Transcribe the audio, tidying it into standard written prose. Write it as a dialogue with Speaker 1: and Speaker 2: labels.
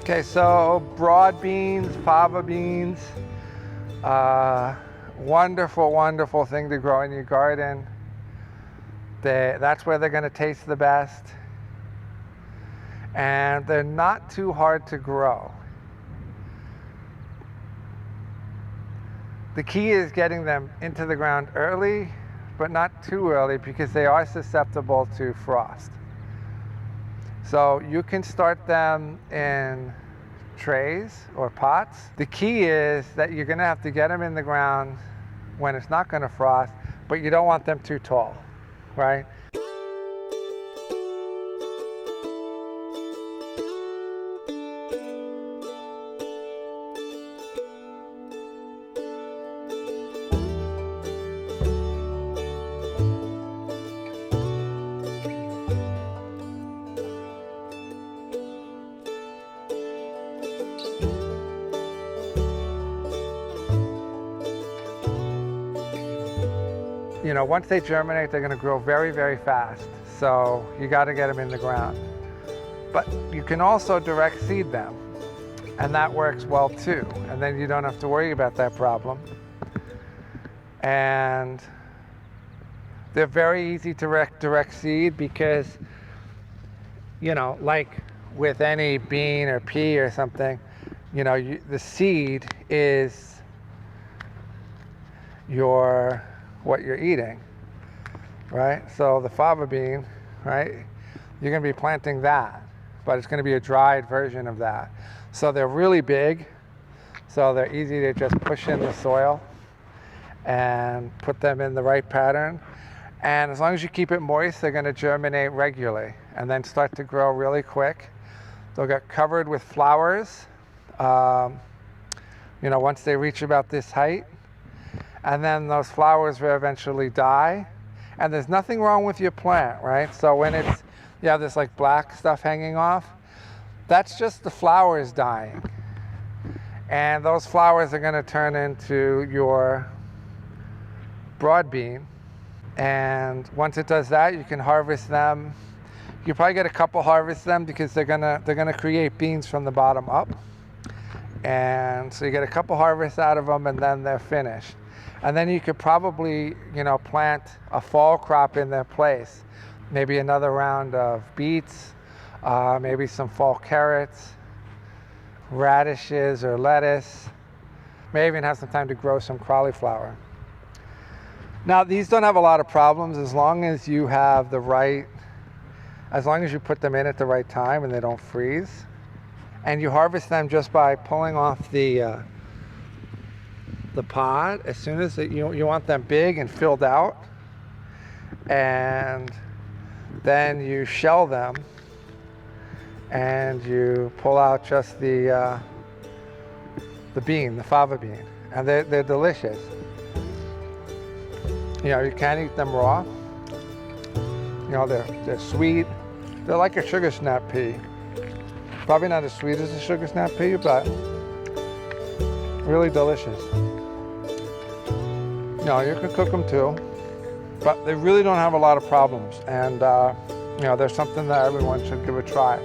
Speaker 1: Okay, so broad beans, fava beans, wonderful, wonderful thing to grow in your garden. That's where they're going to taste the best. And they're not too hard to grow. The key is getting them into the ground early, but not too early because they are susceptible to frost. So you can start them in trays or pots. The key is that you're going to have to get them in the ground when it's not going to frost, but you don't want them too tall, right? You know, once they germinate, they're going to grow very, very fast. So you got to get them in the ground. But you can also direct seed them, and that works well too. And then you don't have to worry about that problem. And they're very easy to direct seed because, you know, like with any bean or pea or something, you know, the seed is what you're eating, right? So the fava bean, right, you're going to be planting that, but it's going to be a dried version of that. So they're really big, so they're easy to just push in the soil and put them in the right pattern. And as long as you keep it moist, they're going to germinate regularly and then start to grow really quick. They'll get covered with flowers, you know, once they reach about this height. And then those flowers will eventually die. And there's nothing wrong with your plant, right? So when you have this like black stuff hanging off, that's just the flowers dying. And those flowers are going to turn into your broad bean. And once it does that, you can harvest them. You probably get a couple harvest them because they're gonna create beans from the bottom up. And so you get a couple harvests out of them, and then they're finished. And then you could probably, you know, plant a fall crop in their place. Maybe another round of beets, maybe some fall carrots, radishes or lettuce. May even have some time to grow some cauliflower. Now, these don't have a lot of problems as long as you have as long as you put them in at the right time and they don't freeze. And you harvest them just by pulling off the pod as soon as you want them big and filled out, and then you shell them and you pull out just the bean, the fava bean, and they're delicious. You know, you can eat them raw. You know, they're sweet. They're like a sugar snap pea. Probably not as sweet as a sugar snap pea, but really delicious. You know, you can cook them too, but they really don't have a lot of problems. And, you know, there's something that everyone should give a try.